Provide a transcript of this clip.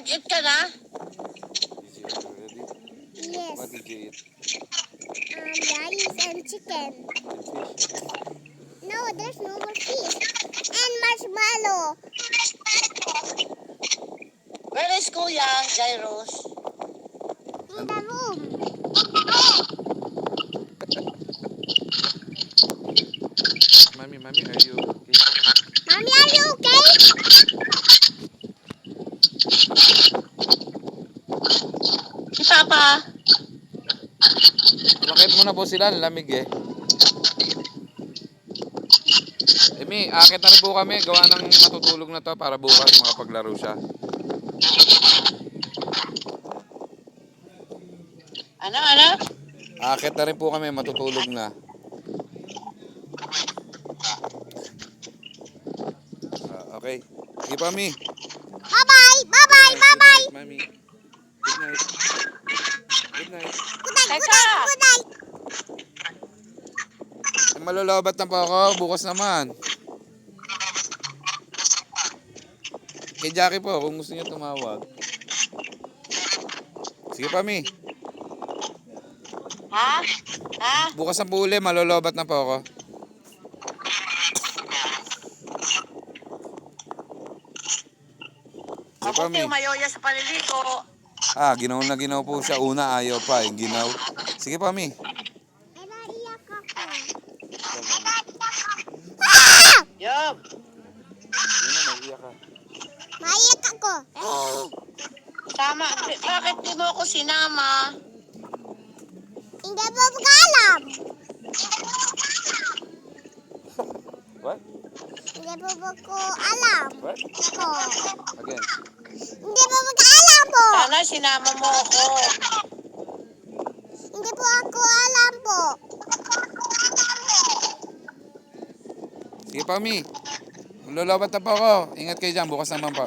Eat ka na? Did you eat already? Yes. What did you eat? Rice and chicken. And fish? No, there's no more fish. And marshmallow. Where is Kuya, Jairus? In the room. Mommy, are you okay? Mommy, are you okay? Si Papa. Umakit muna po sila, lamig eh. Emi, akit na rin po kami. Gawa ng matutulog na to para bukas makapaglaro siya. Ano? Akit na rin po kami, matutulog na. Okay. Sige pa, Mi. Bye-bye. Bye-bye. Bye-bye. Good night, Mami. Good night. Good night. Good night. Good Teka. night. Good night. Malolobat na po ako. Bukas naman. Kay Jackie po, kung gusto niyo tumawag. Sige pa, Mi. Ha? Bukas na po uli, malolobat na po ako. Sige pa, Mi. Mabuti umayoya sa paliligo. Ginaw na ginaw po siya. Una, ayaw pa. Yung ginaw. Sige pa, Mi. Ay, naiyak ako. Yob. Yun na, naiiyak ka. Naiyak ako. Tama. Bakit di mo ako sinama? Hindi po alam. What? Hindi po alam. What? Po. Again. Hindi po alam po. Sana sinama mo ako. Hindi po ako alam po. Sige pa, Mi. Lolobat na po ako. Ingat kayo dyan. Bukas naman po.